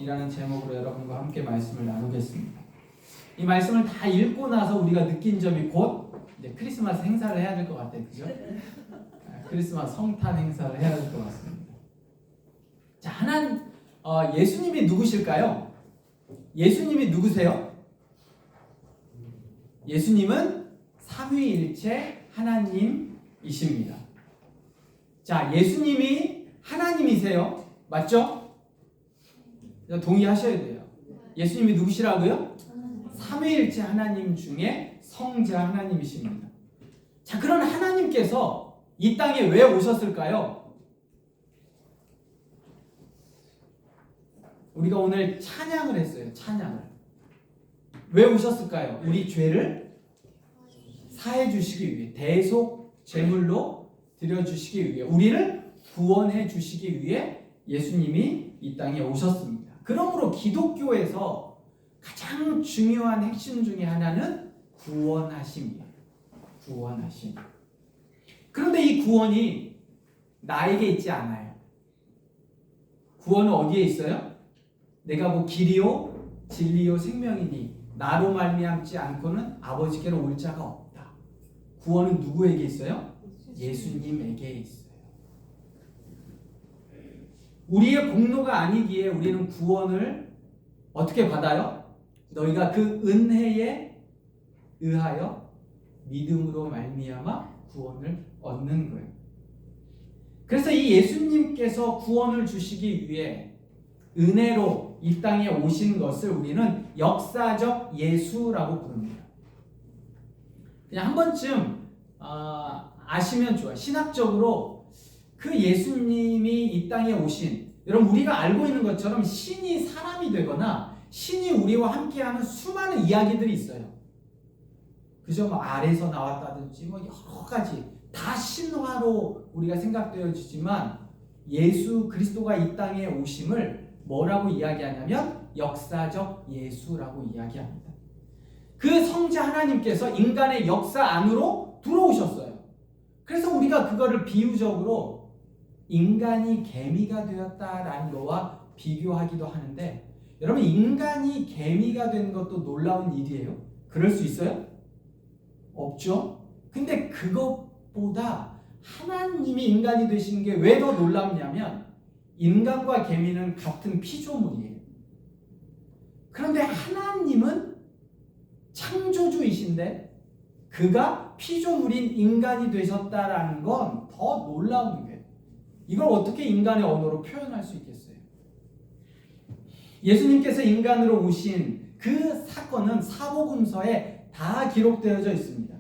기록이라는 제목으로 여러분과 함께 말씀을 나누겠습니다. 이 말씀을 다 읽고 나서 우리가 느낀 점이 곧 이제 크리스마스 행사를 해야 될 것 같아요. 그죠? 크리스마스 성탄 행사를 해야 될 것 같습니다. 자, 예수님이 누구실까요? 예수님이 누구세요? 예수님은 삼위일체 하나님이십니다. 자, 예수님이 하나님이세요. 맞죠? 동의하셔야 돼요. 예수님이 누구시라고요? 삼위일체 하나님 중에 성자 하나님이십니다. 자, 그런 하나님께서 이 땅에 왜 오셨을까요? 우리가 오늘 찬양을 했어요. 찬양을. 왜 오셨을까요? 우리 죄를 사해 주시기 위해, 대속 제물로 드려 주시기 위해, 우리를 구원해 주시기 위해 예수님이 이 땅에 오셨습니다. 그러므로 기독교에서 가장 중요한 핵심 중에 하나는 구원하심이에요. 구원하심. 그런데 이 구원이 나에게 있지 않아요. 구원은 어디에 있어요? 내가 뭐 길이요 진리요 생명이니 나로 말미암지 않고는 아버지께로 올 자가 없다. 구원은 누구에게 있어요? 예수님에게 있어요. 우리의 공로가 아니기에 우리는 구원을 어떻게 받아요? 너희가 그 은혜에 의하여 믿음으로 말미암아 구원을 얻는 거예요. 그래서 이 예수님께서 구원을 주시기 위해 은혜로 이 땅에 오신 것을 우리는 역사적 예수라고 부릅니다. 그냥 한 번쯤 아시면 좋아요. 신학적으로 그 예수님이 이 땅에 오신, 여러분 우리가 알고 있는 것처럼 신이 사람이 되거나 신이 우리와 함께하는 수많은 이야기들이 있어요. 그죠? 뭐 알에서 나왔다든지 뭐 여러 가지 다 신화로 우리가 생각되어지지만 예수 그리스도가 이 땅에 오심을 뭐라고 이야기하냐면 역사적 예수라고 이야기합니다. 그 성자 하나님께서 인간의 역사 안으로 들어오셨어요. 그래서 우리가 그거를 비유적으로 인간이 개미가 되었다라는 거와 비교하기도 하는데, 여러분 인간이 개미가 된 것도 놀라운 일이에요. 그럴 수 있어요? 없죠? 근데 그것보다 하나님이 인간이 되신 게 왜 더 놀랍냐면 인간과 개미는 같은 피조물이에요. 그런데 하나님은 창조주이신데 그가 피조물인 인간이 되셨다라는 건 더 놀라운 거예요. 이걸 어떻게 인간의 언어로 표현할 수 있겠어요? 예수님께서 인간으로 오신 그 사건은 사복음서에 다 기록되어져 있습니다.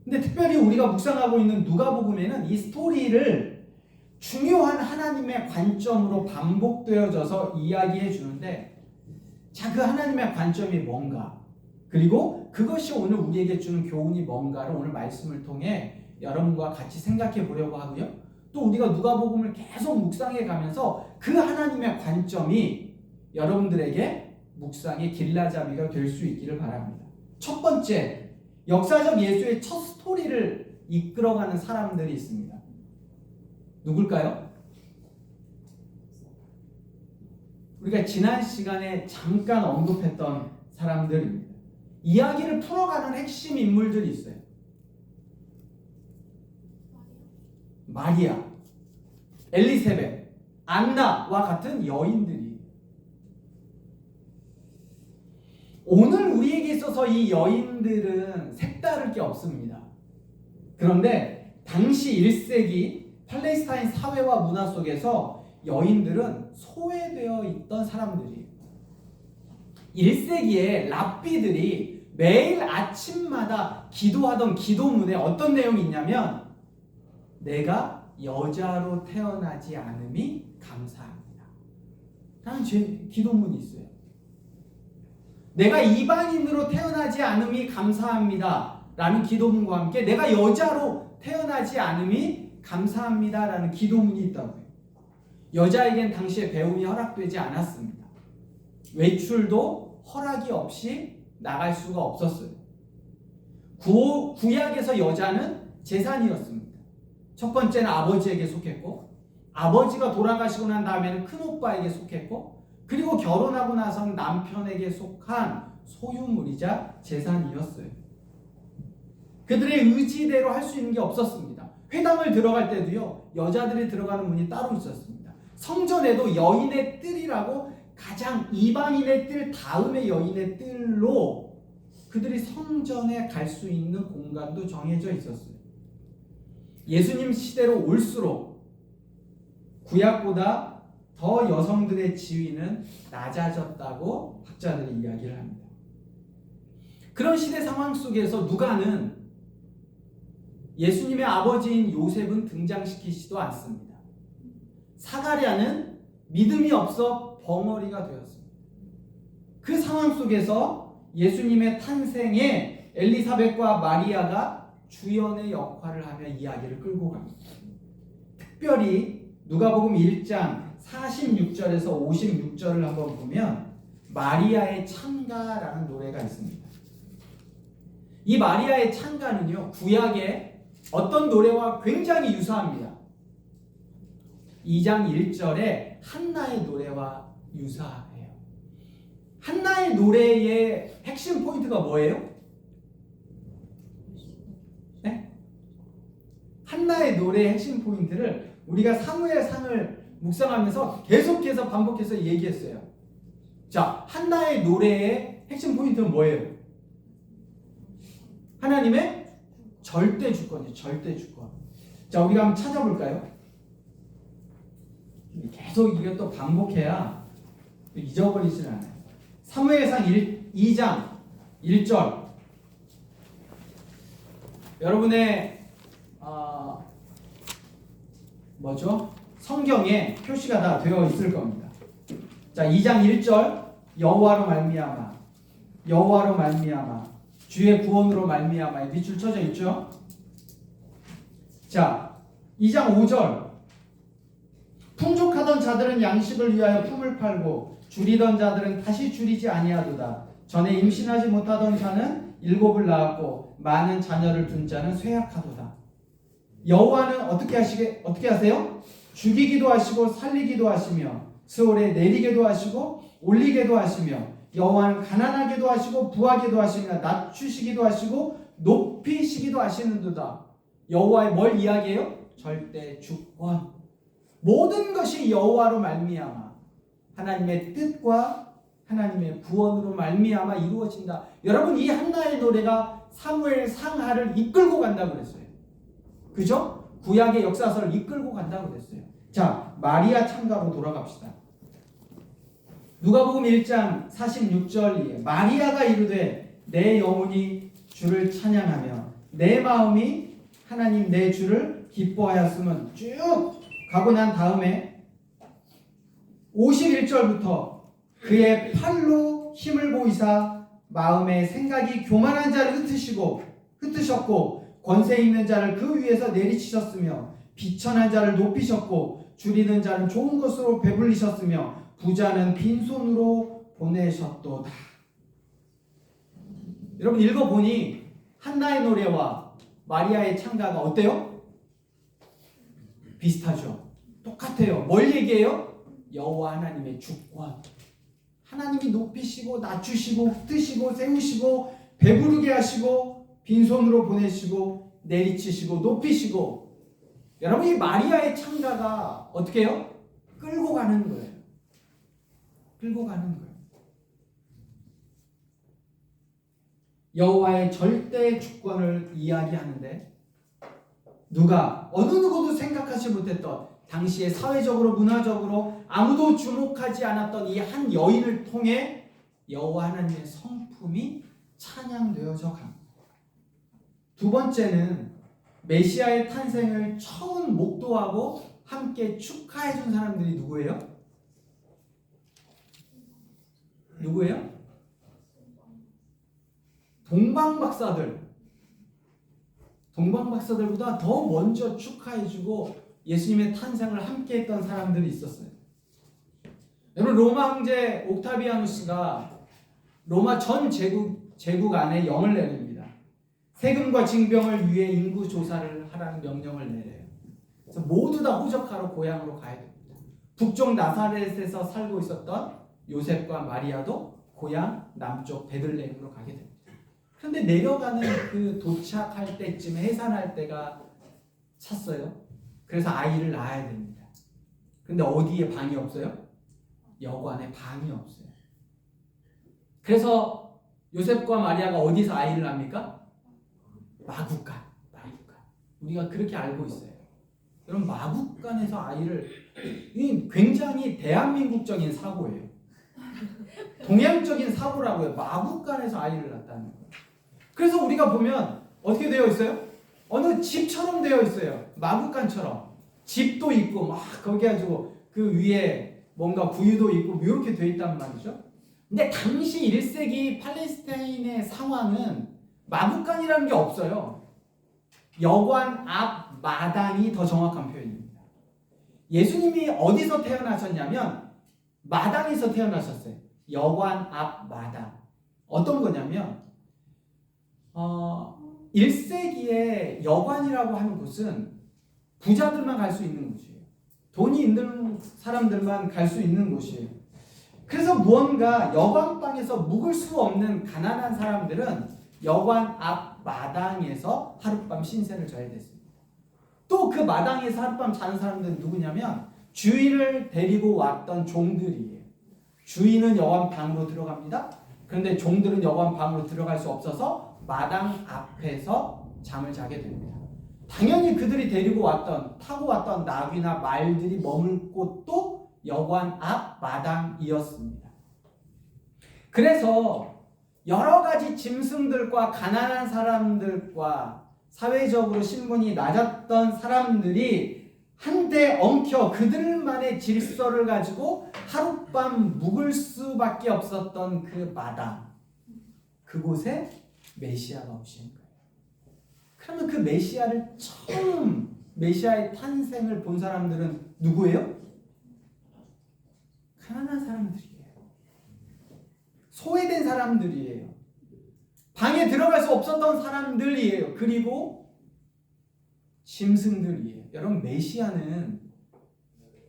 근데 특별히 우리가 묵상하고 있는 누가복음에는 이 스토리를 중요한 하나님의 관점으로 반복되어져서 이야기해 주는데, 자, 그 하나님의 관점이 뭔가, 그리고 그것이 오늘 우리에게 주는 교훈이 뭔가를 오늘 말씀을 통해 여러분과 같이 생각해 보려고 하고요. 또 우리가 누가복음을 계속 묵상해 가면서 그 하나님의 관점이 여러분들에게 묵상의 길라잡이가 될 수 있기를 바랍니다. 첫 번째, 역사적 예수의 첫 스토리를 이끌어가는 사람들이 있습니다. 누굴까요? 우리가 지난 시간에 잠깐 언급했던 사람들입니다. 이야기를 풀어가는 핵심 인물들이 있어요. 마리아, 엘리세벳, 안나와 같은 여인들이. 오늘 우리에게 있어서 이 여인들은 색다를 게 없습니다. 그런데 당시 1세기 팔레스타인 사회와 문화 속에서 여인들은 소외되어 있던 사람들이에요. 1세기에 랍비들이 매일 아침마다 기도하던 기도문에 어떤 내용이 있냐면, 내가 여자로 태어나지 않음이 감사합니다 라는 기도문이 있어요. 내가 이방인으로 태어나지 않음이 감사합니다 라는 기도문과 함께 내가 여자로 태어나지 않음이 감사합니다 라는 기도문이 있다고요. 여자에겐 당시에 배움이 허락되지 않았습니다. 외출도 허락이 없이 나갈 수가 없었어요. 구약에서 여자는 재산이었습니다. 첫 번째는 아버지에게 속했고, 아버지가 돌아가시고 난 다음에는 큰오빠에게 속했고, 그리고 결혼하고 나선 남편에게 속한 소유물이자 재산이었어요. 그들의 의지대로 할 수 있는 게 없었습니다. 회당을 들어갈 때도요, 여자들이 들어가는 문이 따로 있었습니다. 성전에도 여인의 뜰이라고 가장 이방인의 뜰 다음에 여인의 뜰로 그들이 성전에 갈 수 있는 공간도 정해져 있었어요. 예수님 시대로 올수록 구약보다 더 여성들의 지위는 낮아졌다고 학자들이 이야기를 합니다. 그런 시대 상황 속에서 누가는 예수님의 아버지인 요셉은 등장시키지도 않습니다. 사가랴는 믿음이 없어 벙어리가 되었습니다. 그 상황 속에서 예수님의 탄생에 엘리사벳과 마리아가 주연의 역할을 하며 이야기를 끌고 갑니다. 특별히 누가복음 1장 46절에서 56절을 한번 보면 마리아의 찬가라는 노래가 있습니다. 이 마리아의 찬가는요, 구약의 어떤 노래와 굉장히 유사합니다. 2장 1절에 한나의 노래와 유사해요. 한나의 노래의 핵심 포인트가 뭐예요? 네? 한나의 노래의 핵심 포인트를 우리가 사무엘상을 묵상하면서 계속해서 반복해서 얘기했어요. 자, 한나의 노래의 핵심 포인트는 뭐예요? 하나님의 절대 주권이에요. 절대 주권. 자, 우리가 한번 찾아볼까요? 계속 이게 또 반복해야 잊어버리지는 않아요. 사무엘상 2장 1절. 여러분의 성경에 표시가 다 되어 있을 겁니다. 자, 2장 1절. 여호와로 말미암아 주의 구원으로 말미암아. 밑줄 쳐져 있죠? 자, 2장 5절. 풍족하던 자들은 양식을 위하여 품을 팔고 줄이던 자들은 다시 줄이지 아니하도다. 전에 임신하지 못하던 자는 7을 낳았고 많은 자녀를 둔 자는 쇠약하도다. 여호와는 어떻게 하세요? 죽이기도 하시고 살리기도 하시며 스올에 내리게도 하시고 올리게도 하시며 여호와는 가난하게도 하시고 부하게도 하시며 낮추시기도 하시고 높이시기도 하시는도다. 여호와의 뭘 이야기해요? 절대 주권. 모든 것이 여호와로 말미암아 하나님의 뜻과 하나님의 구원으로 말미암아 이루어진다. 여러분, 이 한나의 노래가 사무엘 상하를 이끌고 간다고 그랬어요. 그죠? 구약의 역사서를 이끌고 간다고 그랬어요. 자, 마리아 찬가로 돌아갑시다. 누가복음 1장 46절에 마리아가 이르되 내 영혼이 주를 찬양하며 내 마음이 하나님 내 주를 기뻐하였음은 쭉 가고 난 다음에 51절부터 그의 팔로 힘을 보이사 마음의 생각이 교만한 자를 흩으셨고 권세 있는 자를 그 위에서 내리치셨으며 비천한 자를 높이셨고 줄이는 자는 좋은 것으로 배불리셨으며 부자는 빈손으로 보내셨도다. 여러분, 읽어보니 한나의 노래와 마리아의 찬가가 어때요? 비슷하죠? 똑같아요. 뭘 얘기해요? 여호와 하나님의 주권. 하나님이 높이시고 낮추시고 흩으시고 세우시고 배부르게 하시고 빈손으로 보내시고 내리치시고 높이시고. 여러분, 이 마리아의 찬가가 어떻게 해요? 끌고 가는 거예요. 끌고 가는 거예요. 여호와의 절대 주권을 이야기하는데 누가 어느 누구도 생각하지 못했던 당시에 사회적으로 문화적으로 아무도 주목하지 않았던 이 한 여인을 통해 여호와 하나님의 성품이 찬양되어져 갑니다. 두 번째는 메시아의 탄생을 처음 목도하고 함께 축하해 준 사람들이 누구예요? 누구예요? 동방박사들보다 더 먼저 축하해주고 예수님의 탄생을 함께했던 사람들이 있었어요. 여러분, 로마 황제 옥타비아누스가 로마 전 제국 안에 영을 내립니다. 세금과 징병을 위해 인구 조사를 하라는 명령을 내려요. 그래서 모두 다 호적하러 고향으로 가야 됩니다. 북쪽 나사렛에서 살고 있었던 요셉과 마리아도 고향 남쪽 베들레헴으로 가게 됩니다. 그런데 내려가는 그 도착할 때쯤에 해산할 때가 찼어요. 그래서 아이를 낳아야 됩니다. 근데 어디에 방이 없어요? 여관에 방이 없어요. 그래서 요셉과 마리아가 어디서 아이를 낳습니까? 마구간. 우리가 그렇게 알고 있어요. 여러분, 마구간에서 아이를, 이 굉장히 대한민국적인 사고예요. 동양적인 사고라고요. 마구간에서 아이를 낳았다는 거예요. 그래서 우리가 보면 어떻게 되어 있어요? 어느 집처럼 되어 있어요. 마구간처럼. 집도 있고 막 거기 가지고 그 위에 뭔가 구유도 있고 이렇게 되어 있단 말이죠. 근데 당시 1세기 팔레스타인의 상황은 마구간이라는 게 없어요. 여관 앞 마당이 더 정확한 표현입니다. 예수님이 어디서 태어나셨냐면 마당에서 태어나셨어요. 여관 앞 마당. 어떤 거냐면 1세기에 여관이라고 하는 곳은 부자들만 갈 수 있는 곳이에요. 돈이 있는 사람들만 갈 수 있는 곳이에요. 그래서 무언가 여관방에서 묵을 수 없는 가난한 사람들은 여관 앞 마당에서 하룻밤 신세를 져야 됐습니다. 또 그 마당에서 하룻밤 자는 사람들은 누구냐면 주인을 데리고 왔던 종들이에요. 주인은 여관 방으로 들어갑니다. 그런데 종들은 여관 방으로 들어갈 수 없어서 마당 앞에서 잠을 자게 됩니다. 당연히 그들이 타고 왔던 나귀나 말들이 머물 곳도 여관 앞 마당이었습니다. 그래서 여러 가지 짐승들과 가난한 사람들과 사회적으로 신분이 낮았던 사람들이 한데 엉켜 그들만의 질서를 가지고 하룻밤 묵을 수밖에 없었던 그 마당, 그곳에 메시아가 오신 거예요. 그러면 그 메시아를 처음 메시아의 탄생을 본 사람들은 누구예요? 가난한 사람들이에요. 소외된 사람들이에요. 방에 들어갈 수 없었던 사람들이에요. 그리고 짐승들이에요. 여러분, 메시아는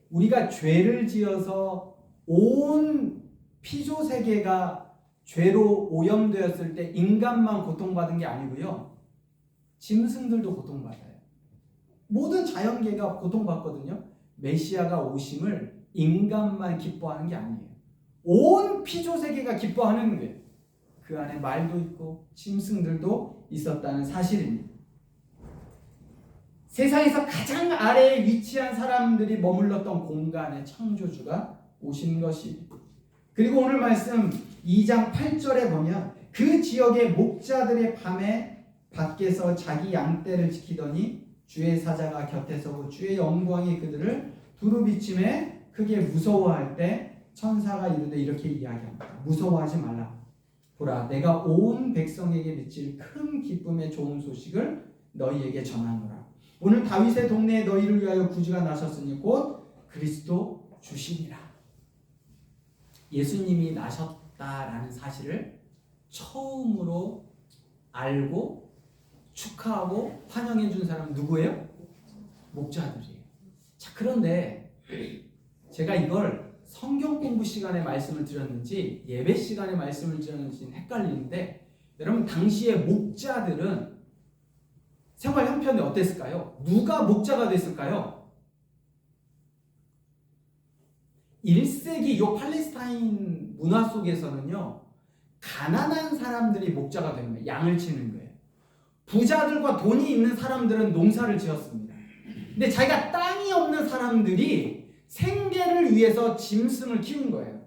우리가 죄를 지어서 온 피조 세계가 죄로 오염되었을 때 인간만 고통받은 게 아니고요. 짐승들도 고통받아요. 모든 자연계가 고통받거든요. 메시아가 오심을 인간만 기뻐하는 게 아니에요. 온 피조 세계가 기뻐하는 거예요. 그 안에 말도 있고 짐승들도 있었다는 사실입니다. 세상에서 가장 아래에 위치한 사람들이 머물렀던 공간에 창조주가 오신 것입니다. 그리고 오늘 말씀 2장 8절에 보면 그 지역의 목자들의 밤에 밖에서 자기 양떼를 지키더니 주의 사자가 곁에 서고 주의 영광이 그들을 두루 비침에 크게 무서워할 때 천사가 이르되 이렇게 이야기합니다. 무서워하지 말라. 보라, 내가 온 백성에게 미칠 큰 기쁨의 좋은 소식을 너희에게 전하노라. 오늘 다윗의 동네에 너희를 위하여 구주가 나셨으니 곧 그리스도 주시니라. 예수님이 나셨다라는 사실을 처음으로 알고 축하하고 환영해 준 사람은 누구예요? 목자들이에요. 자, 그런데 제가 이걸 성경 공부 시간에 말씀을 드렸는지 예배 시간에 말씀을 드렸는지 헷갈리는데, 여러분, 당시의 목자들은 생활 형편이 어땠을까요? 누가 목자가 됐을까요? 1세기 요 팔레스타인 문화 속에서는요, 가난한 사람들이 목자가 되는 거예요. 양을 치는 거예요. 부자들과 돈이 있는 사람들은 농사를 지었습니다. 근데 자기가 땅이 없는 사람들이 생계를 위해서 짐승을 키운 거예요.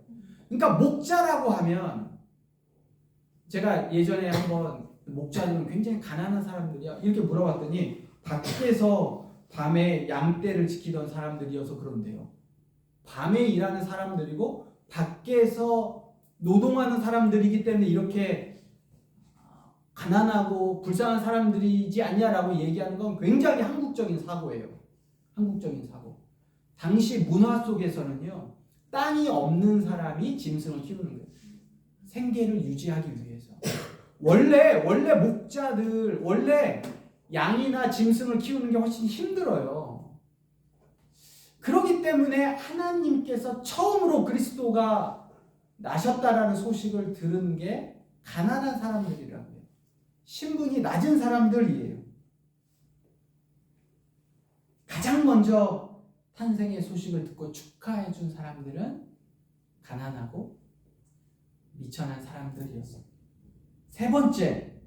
그러니까 목자라고 하면, 제가 예전에 한번 목자들은 굉장히 가난한 사람들이야 이렇게 물어봤더니 밖에서 밤에 양떼를 지키던 사람들이어서 그런데요. 밤에 일하는 사람들이고 밖에서 노동하는 사람들이기 때문에 이렇게 가난하고 불쌍한 사람들이지 않냐라고 얘기하는 건 굉장히 한국적인 사고예요. 한국적인 사고. 당시 문화 속에서는요, 땅이 없는 사람이 짐승을 키우는 거예요. 생계를 유지하기 위해서. 원래 목자들, 원래 양이나 짐승을 키우는 게 훨씬 힘들어요. 그렇기 때문에 하나님께서 처음으로 그리스도가 나셨다라는 소식을 들은 게 가난한 사람들이라고 해요. 신분이 낮은 사람들이에요. 가장 먼저 탄생의 소식을 듣고 축하해 준 사람들은 가난하고 미천한 사람들이었어요. 세 번째,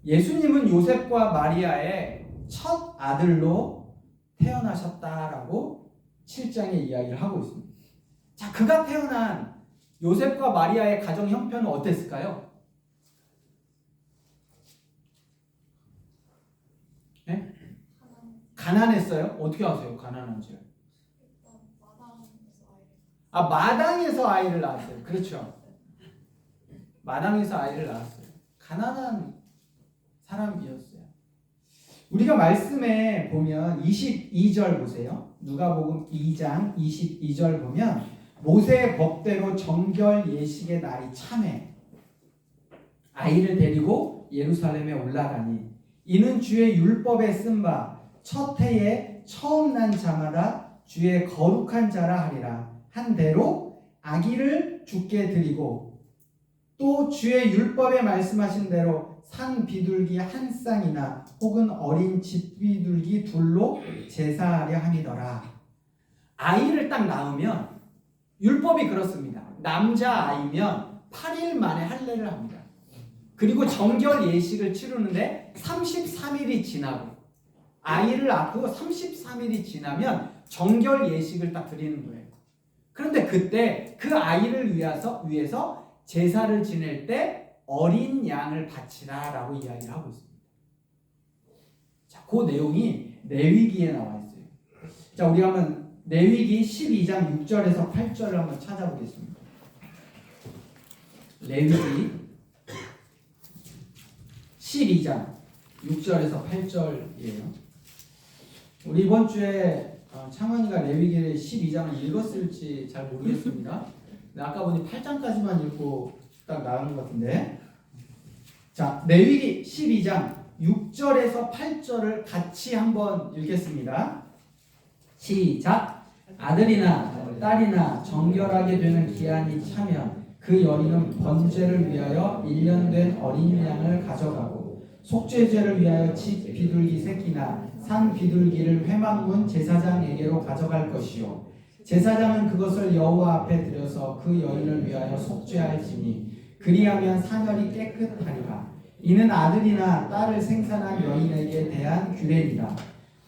예수님은 요셉과 마리아의 첫 아들로 태어나셨다라고 7장에 이야기를 하고 있습니다. 자, 그가 태어난 요셉과 마리아의 가정 형편은 어땠을까요? 네? 가난했어요? 어떻게 아세요? 가난한지. 마당에서 아이를 낳았어요. 그렇죠. 마당에서 아이를 낳았어요. 가난한 사람이었어요. 우리가 말씀에 보면 22절 보세요. 누가복음 2장 22절 보면 모세의 법대로 정결 예식의 날이 참해 아이를 데리고 예루살렘에 올라가니 이는 주의 율법에 쓴 바 첫 해에 처음 난 자마다 주의 거룩한 자라 하리라 한 대로 아기를 주께 드리고 또 주의 율법에 말씀하신 대로 산 비둘기 한 쌍이나 혹은 어린 집 비둘기 둘로 제사하려 함이더라. 아이를 딱 낳으면 율법이 그렇습니다. 남자 아이면 8일 만에 할례를 합니다. 그리고 정결 예식을 치르는데 33일이 지나고 아이를 낳고 33일이 지나면 정결 예식을 딱 드리는 거예요. 그런데 그때 그 아이를 위해서 제사를 지낼 때 어린 양을 바치라 라고 이야기를 하고 있습니다. 자, 그 내용이 레위기에 나와 있어요. 자, 우리 한번 레위기 12장 6절에서 8절을 한번 찾아보겠습니다. 레위기 12장 6절에서 8절이에요. 우리 이번 주에 창원이가 레위기 12장을 읽었을지 잘 모르겠습니다. 아까 보니 8장까지만 읽고 딱 나가는 것 같은데. 자, 레위기 12장 6절에서 8절을 같이 한번 읽겠습니다. 시작. 아들이나 딸이나 정결하게 되는 기한이 차면 그 여인은 번제를 위하여 1년 된 어린 양을 가져가고 속죄제를 위하여 집 비둘기 새끼나 산 비둘기를 회막문 제사장에게로 가져갈 것이요 제사장은 그것을 여호와 앞에 들여서 그 여인을 위하여 속죄할지니 그리하면 사멸이 깨끗하리라. 이는 아들이나 딸을 생산한 여인에게 대한 규례니라.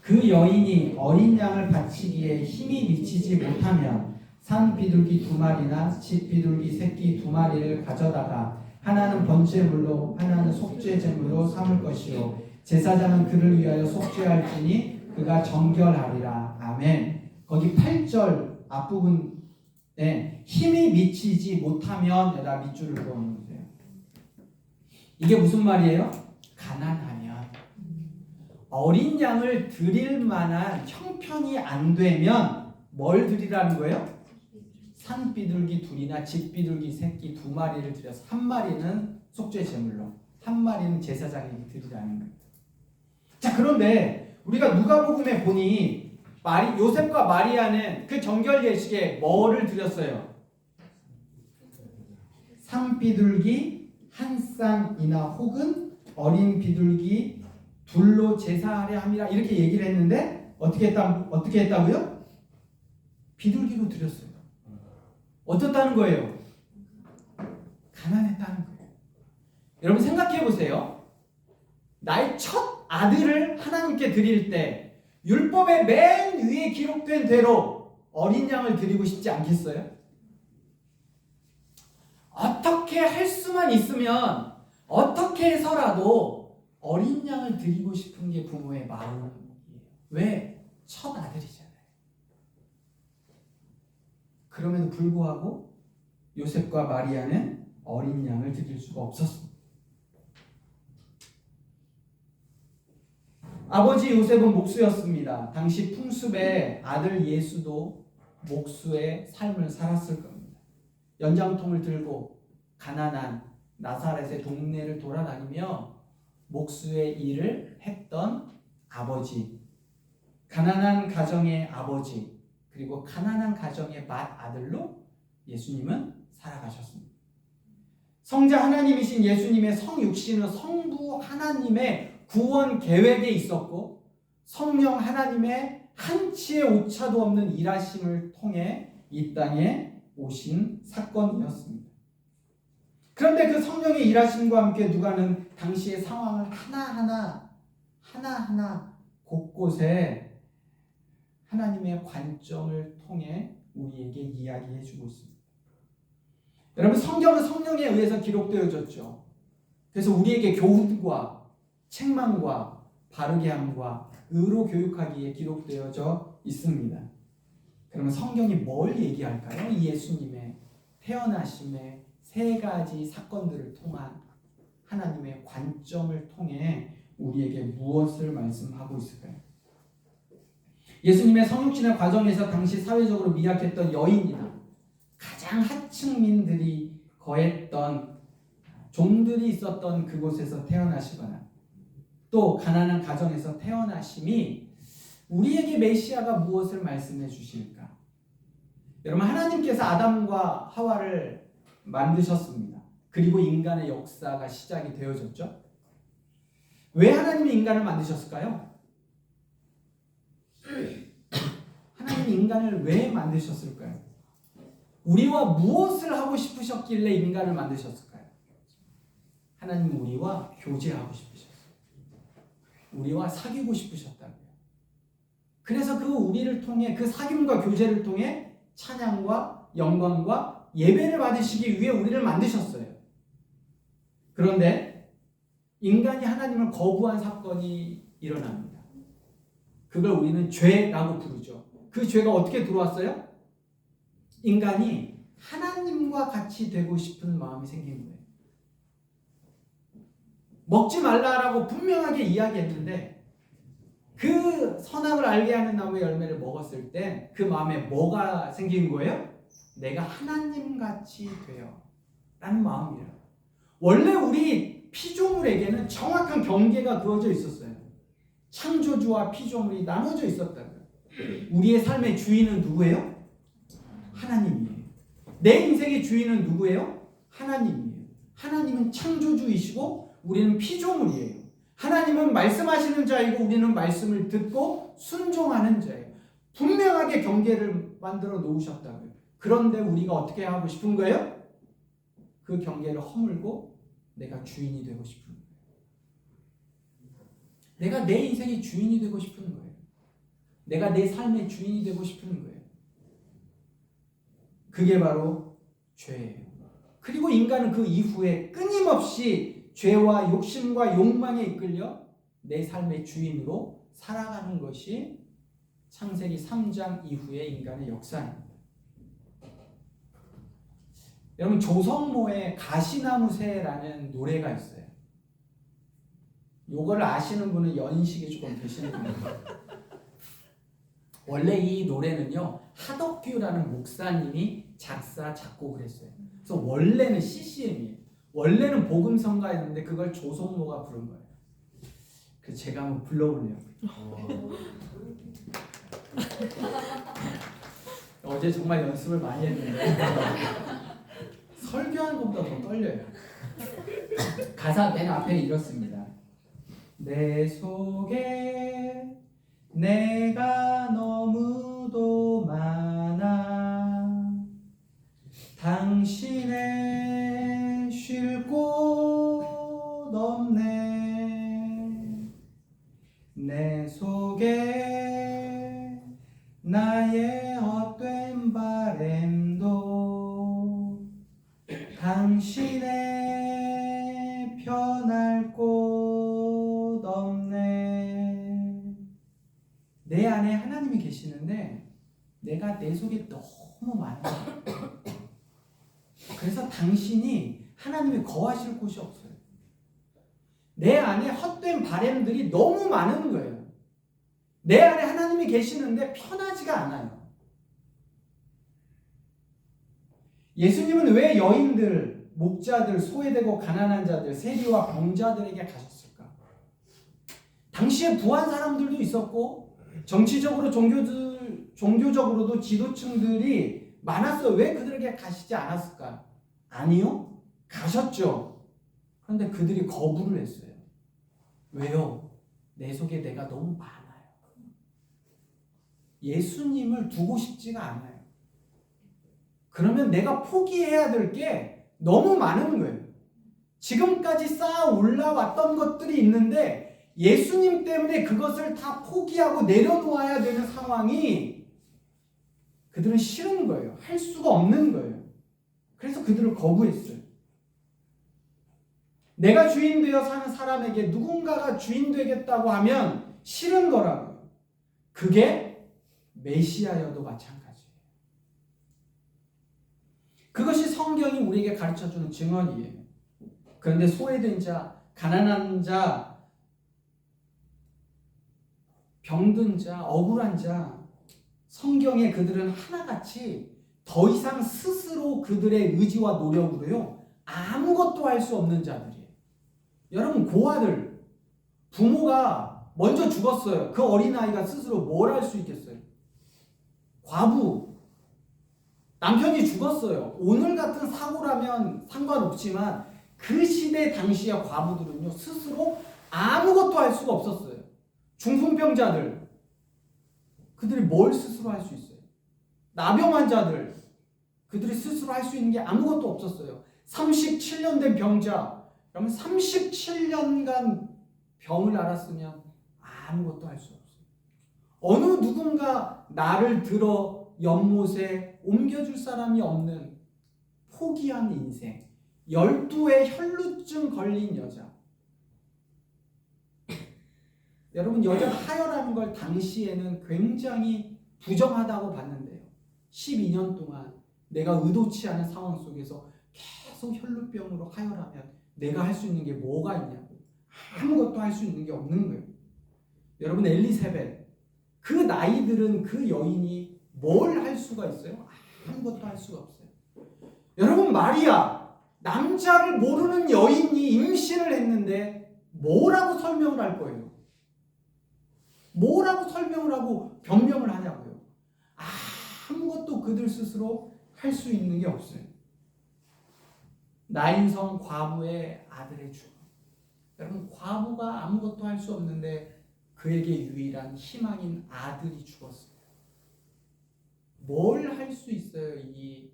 그 여인이 어린 양을 바치기에 힘이 미치지 못하면 산 비둘기 2마리나 집 비둘기 새끼 2마리를 가져다가 하나는 번제물로 하나는 속죄제물로 삼을 것이요 제사장은 그를 위하여 속죄할지니 그가 정결하리라. 아멘. 거기 8절 앞부분에 힘이 미치지 못하면 여기다 밑줄을 그어놓으세요. 이게 무슨 말이에요? 가난하면 어린 양을 드릴 만한 형편이 안 되면 뭘 드리라는 거예요? 산 비둘기 2이나 집 비둘기 새끼 2마리를 드려서 1마리는 속죄 제물로 1마리는 제사장에게 드리라는 거예요. 자, 그런데 우리가 누가복음에 보니 요셉과 마리아는 그 정결 예식에 뭐를 드렸어요? 산 비둘기 한 쌍이나 혹은 어린 비둘기 둘로 제사하려 함이라 이렇게 얘기를 했는데 어떻게 했다고요? 비둘기로 드렸어요. 어떻다는 거예요? 가난했다는 거예요. 여러분 생각해 보세요. 나의 첫 아들을 하나님께 드릴 때 율법의 맨 위에 기록된 대로 어린 양을 드리고 싶지 않겠어요? 어떻게 할 수만 있으면 어떻게 해서라도 어린 양을 드리고 싶은 게 부모의 마음이에요. 왜? 첫 아들이잖아요. 그럼에도 불구하고 요셉과 마리아는 어린 양을 드릴 수가 없었습니다. 아버지 요셉은 목수였습니다. 당시 풍습에 아들 예수도 목수의 삶을 살았을 겁니다. 연장통을 들고 가난한 나사렛의 동네를 돌아다니며 목수의 일을 했던 아버지, 가난한 가정의 아버지, 그리고 가난한 가정의 맏아들로 예수님은 살아가셨습니다. 성자 하나님이신 예수님의 성육신은 성부 하나님의 구원 계획에 있었고 성령 하나님의 한치의 오차도 없는 일하심을 통해 이 땅에 오신 사건이었습니다. 그런데 그 성령의 일하심과 함께 누가는 당시의 상황을 하나하나 곳곳에 하나님의 관점을 통해 우리에게 이야기해 주고 있습니다. 여러분, 성경은 성령에 의해서 기록되어졌죠. 그래서 우리에게 교훈과 책망과 바르게 함과 의로 교육하기에 기록되어져 있습니다. 그러면 성경이 뭘 얘기할까요? 이 예수님의 태어나심의 세 가지 사건들을 통한 하나님의 관점을 통해 우리에게 무엇을 말씀하고 있을까요? 예수님의 성육신의 과정에서 당시 사회적으로 미약했던 여인이나 가장 하층민들이 거했던 종들이 있었던 그곳에서 태어나시거나 또 가난한 가정에서 태어나심이 우리에게 메시아가 무엇을 말씀해 주실까? 여러분, 하나님께서 아담과 하와를 만드셨습니다. 그리고 인간의 역사가 시작이 되어졌죠. 왜 하나님이 인간을 만드셨을까요? 하나님이 인간을 왜 만드셨을까요? 우리와 무엇을 하고 싶으셨길래 인간을 만드셨을까요? 하나님은 우리와 교제하고 싶으셨어요. 우리와 사귀고 싶으셨다고요. 그래서 그 우리를 통해, 그 사귐과 교제를 통해 찬양과 영광과 예배를 받으시기 위해 우리를 만드셨어요. 그런데 인간이 하나님을 거부한 사건이 일어납니다. 그걸 우리는 죄라고 부르죠. 그 죄가 어떻게 들어왔어요? 인간이 하나님과 같이 되고 싶은 마음이 생긴 거예요. 먹지 말라라고 분명하게 이야기했는데 그 선악을 알게 하는 나무의 열매를 먹었을 때 그 마음에 뭐가 생긴 거예요? 내가 하나님같이 되어 라는 마음이에요. 원래 우리 피조물에게는 정확한 경계가 그어져 있었어요. 창조주와 피조물이 나눠져 있었다고요. 우리의 삶의 주인은 누구예요? 하나님이에요. 내 인생의 주인은 누구예요? 하나님이에요. 하나님은 창조주이시고 우리는 피조물이에요. 하나님은 말씀하시는 자이고 우리는 말씀을 듣고 순종하는 자예요. 분명하게 경계를 만들어 놓으셨다고요. 그런데 우리가 어떻게 하고 싶은 거예요? 그 경계를 허물고 내가 주인이 되고 싶은 거예요. 내가 내 인생의 주인이 되고 싶은 거예요. 내가 내 삶의 주인이 되고 싶은 거예요. 그게 바로 죄예요. 그리고 인간은 그 이후에 끊임없이 죄와 욕심과 욕망에 이끌려 내 삶의 주인으로 살아가는 것이 창세기 3장 이후의 인간의 역사입니다. 여러분, 조성모의 가시나무새라는 노래가 있어요. 요거를 아시는 분은 연식이 조금 되시는 분이에요. 원래 이 노래는요, 하덕규라는 목사님이 작사, 작곡을 했어요. 그래서 원래는 CCM이에요. 원래는 복음성가였는데 그걸 조성모가 부른 거예요. 그래서 제가 한번 불러볼래요. 어제 정말 연습을 많이 했는데 설교하는 것보다 더 떨려요. 가사 맨 앞에 이렇습니다. 내 속에 내가 너무도 많아 당신의 쉴 곳 없네 내 속에 나의 헛된 바램도 당신의 편할 곳 없네. 내 안에 하나님이 계시는데 내가 내 속에 너무 많아. 그래서 당신이 하나님이 거하실 곳이 없어요. 내 안에 헛된 바램들이 너무 많은 거예요. 내 안에 하나님이 계시는데 편하지가 않아요. 예수님은 왜 여인들, 목자들, 소외되고 가난한 자들, 세리와 병자들에게 가셨을까? 당시에 부한 사람들도 있었고 정치적으로 종교적으로도 지도층들이 많았어요. 왜 그들에게 가시지 않았을까? 아니요. 가셨죠. 그런데 그들이 거부를 했어요. 왜요? 내 속에 내가 너무 많아요. 예수님을 두고 싶지가 않아요. 그러면 내가 포기해야 될 게 너무 많은 거예요. 지금까지 쌓아 올라왔던 것들이 있는데 예수님 때문에 그것을 다 포기하고 내려놓아야 되는 상황이 그들은 싫은 거예요. 할 수가 없는 거예요. 그래서 그들을 거부했어요. 내가 주인 되어 사는 사람에게 누군가가 주인 되겠다고 하면 싫은 거라고요. 그게 메시아여도 마찬가지예요. 그것이 성경이 우리에게 가르쳐주는 증언이에요. 그런데 소외된 자, 가난한 자, 병든 자, 억울한 자, 성경에 그들은 하나같이 더 이상 스스로 그들의 의지와 노력으로요 아무것도 할 수 없는 자들이에요. 여러분, 고아들, 부모가 먼저 죽었어요. 그 어린아이가 스스로 뭘 할 수 있겠어요? 과부, 남편이 죽었어요. 오늘 같은 사고라면 상관없지만 그 시대 당시의 과부들은요 스스로 아무것도 할 수가 없었어요. 중풍병자들, 그들이 뭘 스스로 할 수 있어요? 나병 환자들, 그들이 스스로 할 수 있는 게 아무것도 없었어요. 37년 된 병자, 그러면 37년간 병을 앓았으면 아무것도 할 수 없어요. 어느 누군가 나를 들어 연못에 옮겨줄 사람이 없는 포기한 인생, 12의 혈루증 걸린 여자. 여러분, 여자 하혈하는 걸 당시에는 굉장히 부정하다고 봤는데요. 12년 동안 내가 의도치 않은 상황 속에서 계속 혈루병으로 하혈하면 내가 할 수 있는 게 뭐가 있냐고. 아무것도 할 수 있는 게 없는 거예요. 여러분, 엘리사벳, 그 나이들은 그 여인이 뭘 할 수가 있어요? 아무것도 할 수가 없어요. 여러분, 마리아, 남자를 모르는 여인이 임신을 했는데 뭐라고 설명을 할 거예요? 뭐라고 설명을 하고 변명을 하냐고요? 아무것도 그들 스스로 할 수 있는 게 없어요. 나인성 과부의 아들의 죽음. 여러분, 과부가 아무것도 할 수 없는데 그에게 유일한 희망인 아들이 죽었어요. 뭘 할 수 있어요, 이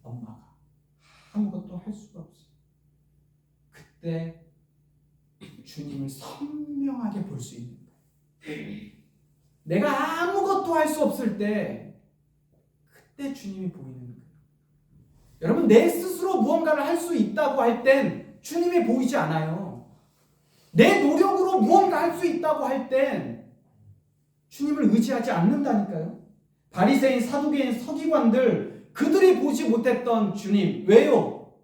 엄마가? 아무것도 할 수가 없어요. 그때 주님을 선명하게 볼 수 있는 거예요. 내가 아무것도 할 수 없을 때 그때 주님이 보이는 거예요. 여러분, 내 스스로 무언가를 할 수 있다고 할 땐 주님이 보이지 않아요. 내 노력으로 무언가 할 수 있다고 할 땐 주님을 의지하지 않는다니까요. 바리새인, 사두개인, 서기관들, 그들이 보지 못했던 주님. 왜요?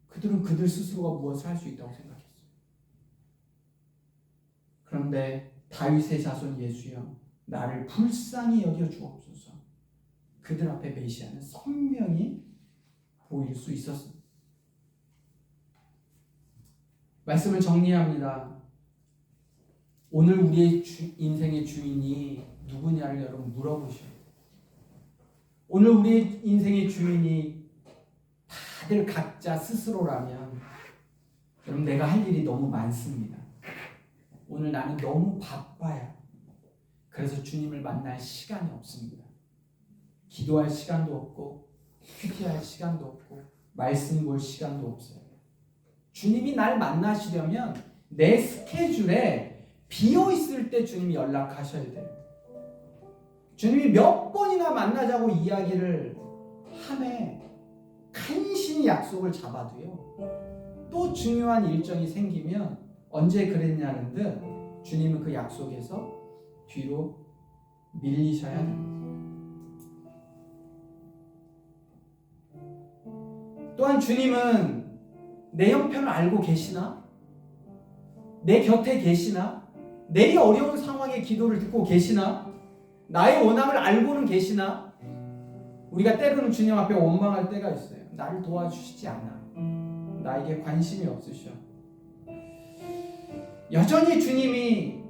그들은 그들 스스로가 무엇을 할 수 있다고 생각했어요. 그런데 다윗의 자손 예수여, 나를 불쌍히 여겨 주옵소서. 그들 앞에 메시아는 선명히 보일 수 있었습니다. 말씀을 정리합니다. 오늘 우리의 인생의 주인이 누구냐를 여러분 물어보셔요. 오늘 우리의 인생의 주인이 다들 각자 스스로라면 여러분, 내가 할 일이 너무 많습니다. 오늘 나는 너무 바빠요. 그래서 주님을 만날 시간이 없습니다. 기도할 시간도 없고 큐티할 시간도 없고 말씀 볼 시간도 없어요. 주님이 날 만나시려면 내 스케줄에 비어있을 때 주님이 연락하셔야 돼요. 주님이 몇 번이나 만나자고 이야기를 하매 간신히 약속을 잡아도요, 또 중요한 일정이 생기면 언제 그랬냐는 듯 주님은 그 약속에서 뒤로 밀리셔야 됩니다. 또한 주님은 내 형편을 알고 계시나? 내 곁에 계시나? 내 어려운 상황에 기도를 듣고 계시나? 나의 원함을 알고는 계시나? 우리가 때로는 주님 앞에 원망할 때가 있어요. 나를 도와주시지 않아. 나에게 관심이 없으셔. 여전히 주님이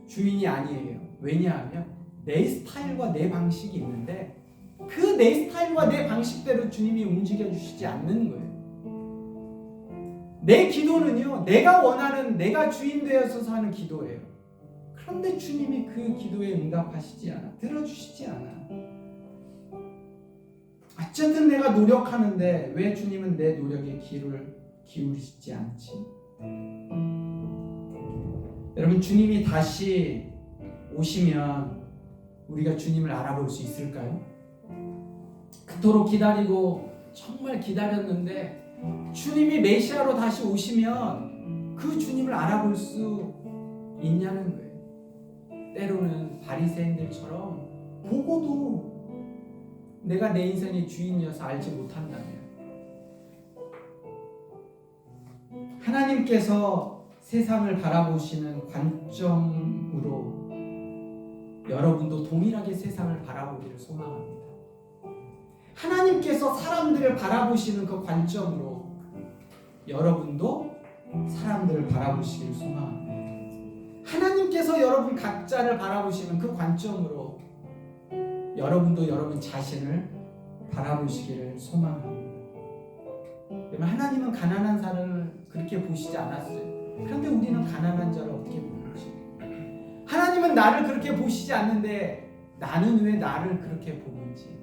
주인이 아니에요. 왜냐하면 내 스타일과 내 방식이 있는데 그 내 스타일과 내 방식대로 주님이 움직여 주시지 않는 거예요. 내 기도는요, 내가 원하는, 내가 주인 되어서 하는 기도예요. 그런데 주님이 그 기도에 응답하시지 않아. 들어주시지 않아. 어쨌든 내가 노력하는데 왜 주님은 내 노력에 귀를 기울이시지 않지? 여러분, 주님이 다시 오시면 우리가 주님을 알아볼 수 있을까요? 그토록 기다리고 정말 기다렸는데 주님이 메시아로 다시 오시면 그 주님을 알아볼 수 있냐는 거예요. 때로는 바리새인들처럼 보고도 내가 내 인생의 주인이어서 알지 못한다면, 하나님께서 세상을 바라보시는 관점으로 여러분도 동일하게 세상을 바라보기를 소망합니다. 하나님께서 사람들을 바라보시는 그 관점으로 여러분도 사람들을 바라보시기를 소망합니다. 하나님께서 여러분 각자를 바라보시는 그 관점으로 여러분도 여러분 자신을 바라보시기를 소망합니다. 하나님은 가난한 자를 그렇게 보시지 않았어요. 그런데 우리는 가난한 자를 어떻게 보는지, 하나님은 나를 그렇게 보시지 않는데 나는 왜 나를 그렇게 보는지.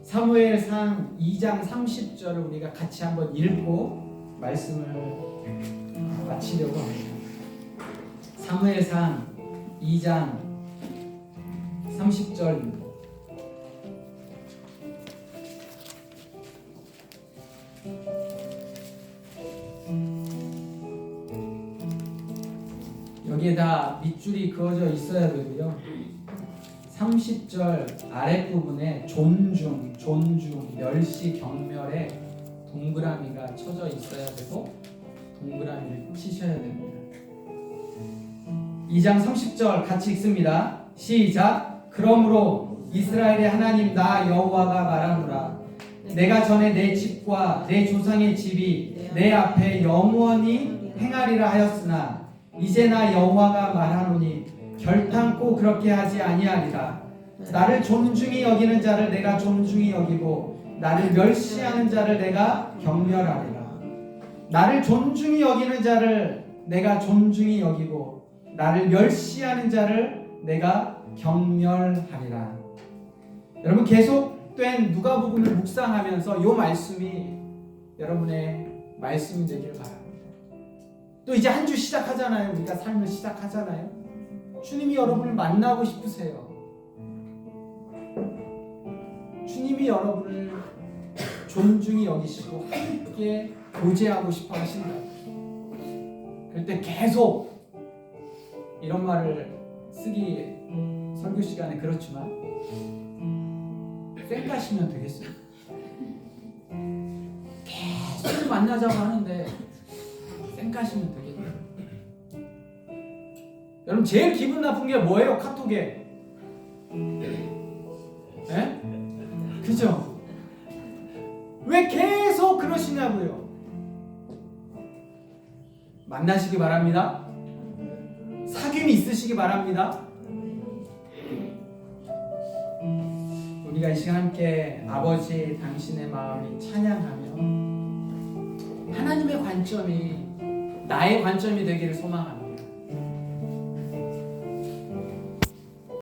사무엘상 2장 30절을 우리가 같이 한번 읽고 말씀을 마치려고 합니다. 사무엘상 2장 30절입니다. 여기에다 밑줄이 그어져 있어야 되고요. 30절 아랫부분에 존중, 멸시, 경멸에 동그라미가 쳐져 있어야 되고 동그라미를 치셔야 됩니다. 2장 30절 같이 읽습니다. 시작. 그러므로 이스라엘의 하나님 나 여호와가 말하노라. 내가 전에 내 집과 내 조상의 집이 내 앞에 영원히 행하리라 하였으나 이제 나 여호와가 말하노니 결탄코 그렇게 하지 아니하리라. 나를 존중히 여기는 자를 내가 존중히 여기고 나를 멸시하는 자를 내가 경멸하리라. 나를 존중히 여기는 자를 내가 존중히 여기고 나를 멸시하는 자를 내가 경멸하리라. 여러분, 계속된 누가복음을 묵상하면서 이 말씀이 여러분의 말씀이 되길 바랍니다. 또 이제 한 주 시작하잖아요. 우리가 삶을 시작하잖아요. 주님이 여러분을 만나고 싶으세요. 주님이 여러분을 존중히 여기시고 함께 교제하고 싶어 하신다. 그럴 때 계속 이런 말을 쓰기 설교 시간에 그렇지만 쌩까시면 되겠어요. 계속 만나자고 하는데 쌩까시면 되겠네요. 여러분, 제일 기분 나쁜 게 뭐예요? 카톡에. 에? 그죠? 왜 계속 그러시냐고요? 만나시기 바랍니다. 사귐이 있으시기 바랍니다. 우리가 이 시간 함께 아버지 당신의 마음이 찬양하며 하나님의 관점이 나의 관점이 되기를 소망합니다.